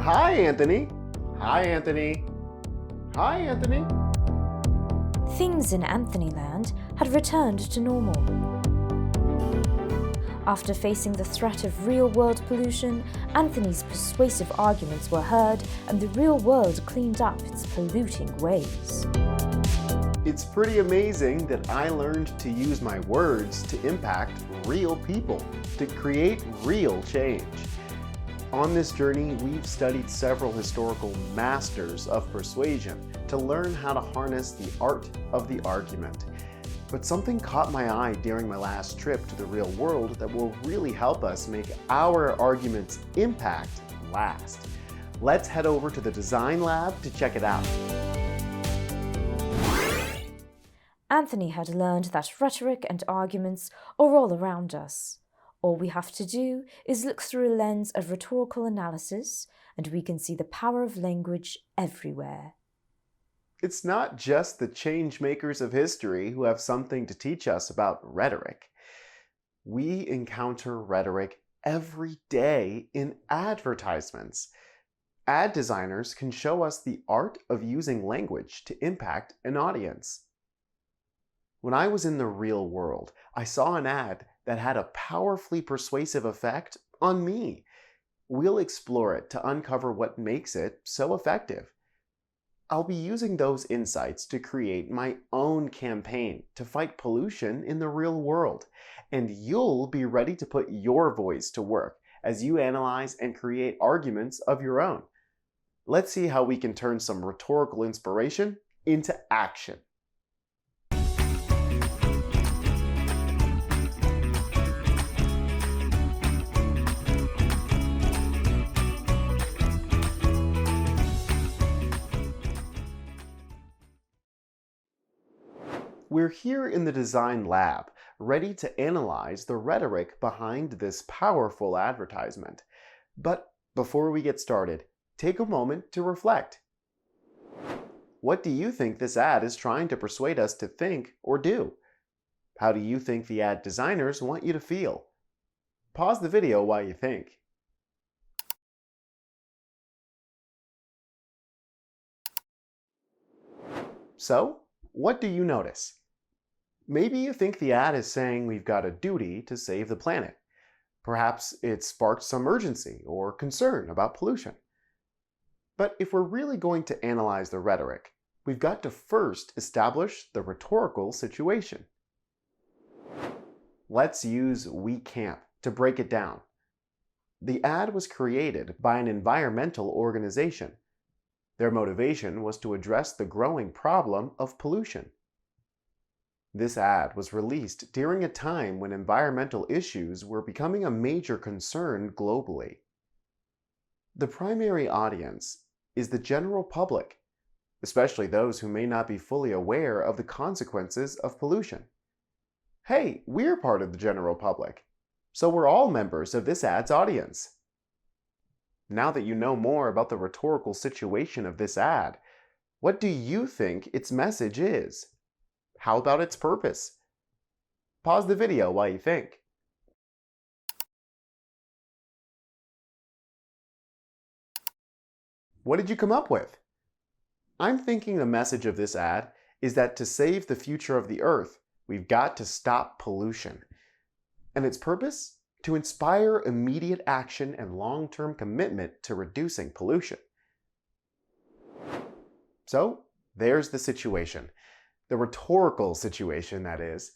Hi, Anthony. Hi, Anthony. Hi, Anthony. Things in Anthonyland had returned to normal. After facing the threat of real-world pollution, Anthony's persuasive arguments were heard and the real world cleaned up its polluting ways. It's pretty amazing that I learned to use my words to impact real people, to create real change. On this journey, we've studied several historical masters of persuasion to learn how to harness the art of the argument. But something caught my eye during my last trip to the real world that will really help us make our argument's impact last. Let's head over to the design lab to check it out. Anthony had learned that rhetoric and arguments are all around us. All we have to do is look through a lens of rhetorical analysis, and we can see the power of language everywhere. It's not just the change makers of history who have something to teach us about rhetoric. We encounter rhetoric every day in advertisements. Ad designers can show us the art of using language to impact an audience. When I was in the real world, I saw an ad that had a powerfully persuasive effect on me. We'll explore it to uncover what makes it so effective. I'll be using those insights to create my own campaign to fight pollution in the real world, and you'll be ready to put your voice to work as you analyze and create arguments of your own. Let's see how we can turn some rhetorical inspiration into action. We're here in the design lab, ready to analyze the rhetoric behind this powerful advertisement. But before we get started, take a moment to reflect. What do you think this ad is trying to persuade us to think or do? How do you think the ad designers want you to feel? Pause the video while you think. So, what do you notice? Maybe you think the ad is saying we've got a duty to save the planet. Perhaps it sparks some urgency or concern about pollution. But if we're really going to analyze the rhetoric, we've got to first establish the rhetorical situation. Let's use We Camp to break it down. The ad was created by an environmental organization. Their motivation was to address the growing problem of pollution. This ad was released during a time when environmental issues were becoming a major concern globally. The primary audience is the general public, especially those who may not be fully aware of the consequences of pollution. Hey, we're part of the general public, so we're all members of this ad's audience. Now that you know more about the rhetorical situation of this ad, what do you think its message is? How about its purpose? Pause the video while you think. What did you come up with? I'm thinking the message of this ad is that to save the future of the Earth, we've got to stop pollution. And its purpose? To inspire immediate action and long-term commitment to reducing pollution. So, there's the situation. The rhetorical situation, that is.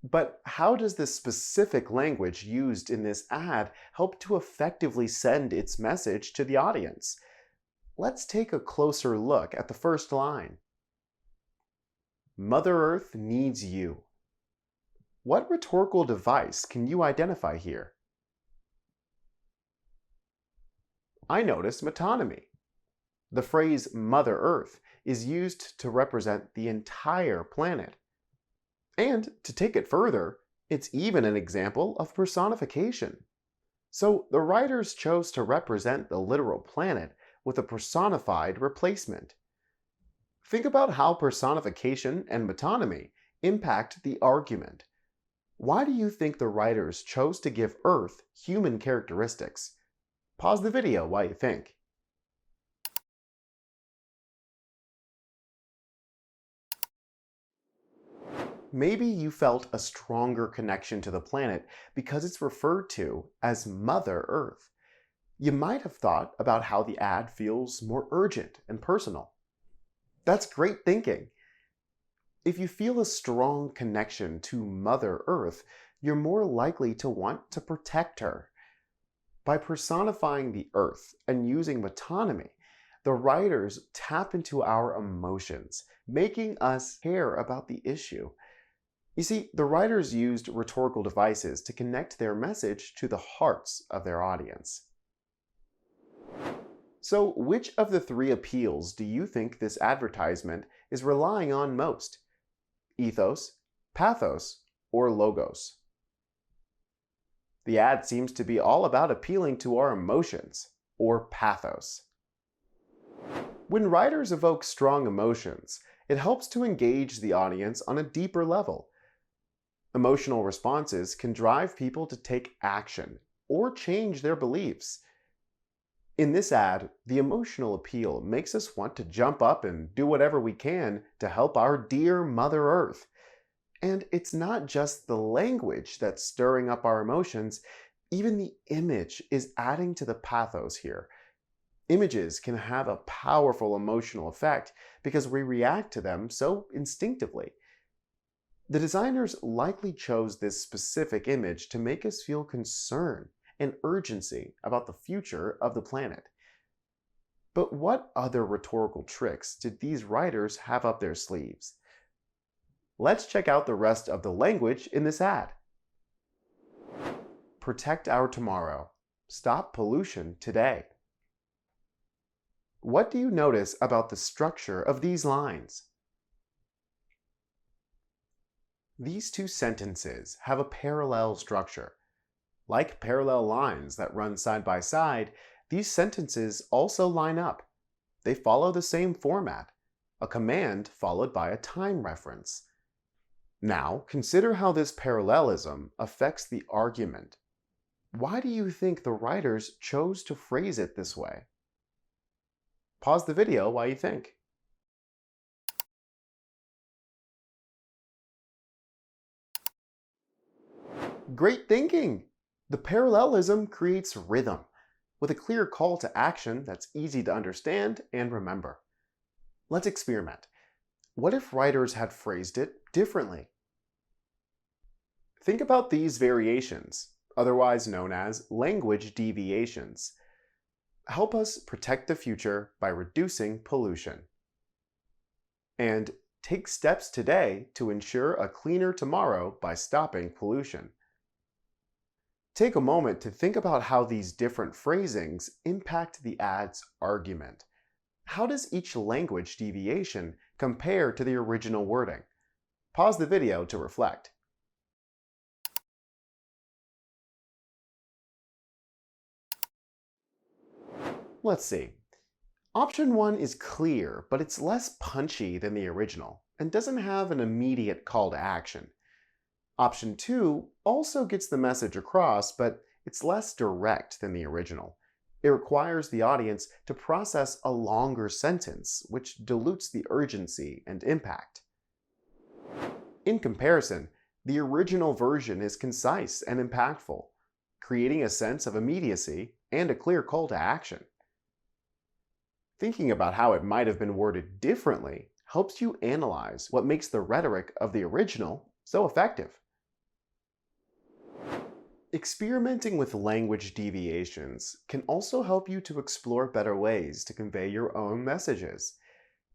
But how does the specific language used in this ad help to effectively send its message to the audience? Let's take a closer look at the first line. Mother Earth needs you. What rhetorical device can you identify here? I notice metonymy. The phrase Mother Earth is used to represent the entire planet. And to take it further, it's even an example of personification. So the writers chose to represent the literal planet with a personified replacement. Think about how personification and metonymy impact the argument. Why do you think the writers chose to give Earth human characteristics? Pause the video while you think. Maybe you felt a stronger connection to the planet because it's referred to as Mother Earth. You might have thought about how the ad feels more urgent and personal. That's great thinking. If you feel a strong connection to Mother Earth, you're more likely to want to protect her. By personifying the Earth and using metonymy, the writers tap into our emotions, making us care about the issue. You see, the writers used rhetorical devices to connect their message to the hearts of their audience. So, which of the three appeals do you think this advertisement is relying on most? Ethos, pathos, or logos? The ad seems to be all about appealing to our emotions, or pathos. When writers evoke strong emotions, it helps to engage the audience on a deeper level. Emotional responses can drive people to take action or change their beliefs. In this ad, the emotional appeal makes us want to jump up and do whatever we can to help our dear Mother Earth. And it's not just the language that's stirring up our emotions, even the image is adding to the pathos here. Images can have a powerful emotional effect because we react to them so instinctively. The designers likely chose this specific image to make us feel concern and urgency about the future of the planet. But what other rhetorical tricks did these writers have up their sleeves? Let's check out the rest of the language in this ad. Protect our tomorrow. Stop pollution today. What do you notice about the structure of these lines? These two sentences have a parallel structure. Like parallel lines that run side by side, these sentences also line up. They follow the same format, a command followed by a time reference. Now, consider how this parallelism affects the argument. Why do you think the writers chose to phrase it this way? Pause the video while you think. Great thinking! The parallelism creates rhythm, with a clear call to action that's easy to understand and remember. Let's experiment. What if writers had phrased it differently? Think about these variations, otherwise known as language deviations. Help us protect the future by reducing pollution. And take steps today to ensure a cleaner tomorrow by stopping pollution. Take a moment to think about how these different phrasings impact the ad's argument. How does each language deviation compare to the original wording? Pause the video to reflect. Let's see. Option 1 is clear, but it's less punchy than the original and doesn't have an immediate call to action. Option 2 also gets the message across, but it's less direct than the original. It requires the audience to process a longer sentence, which dilutes the urgency and impact. In comparison, the original version is concise and impactful, creating a sense of immediacy and a clear call to action. Thinking about how it might have been worded differently helps you analyze what makes the rhetoric of the original so effective. Experimenting with language deviations can also help you to explore better ways to convey your own messages.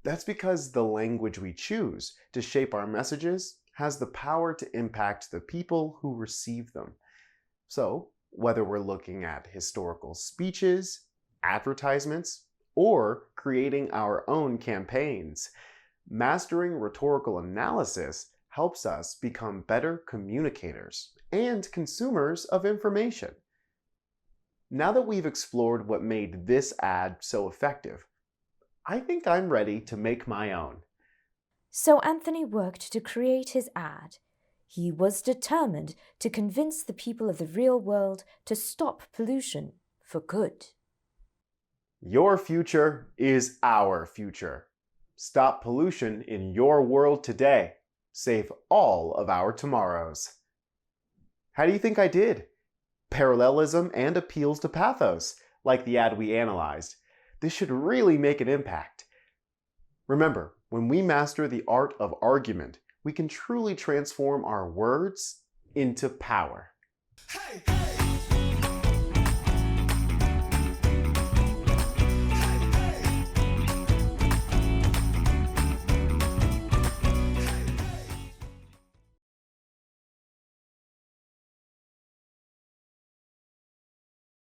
That's because the language we choose to shape our messages has the power to impact the people who receive them. So, whether we're looking at historical speeches, advertisements, or creating our own campaigns, mastering rhetorical analysis helps us become better communicators and consumers of information. Now that we've explored what made this ad so effective, I think I'm ready to make my own. So Anthony worked to create his ad. He was determined to convince the people of the real world to stop pollution for good. Your future is our future. Stop pollution in your world today. save all of our tomorrows. How do you think I did? Parallelism and appeals to pathos, like the ad we analyzed. This should really make an impact. Remember, when we master the art of argument, we can truly transform our words into power. Hey, hey.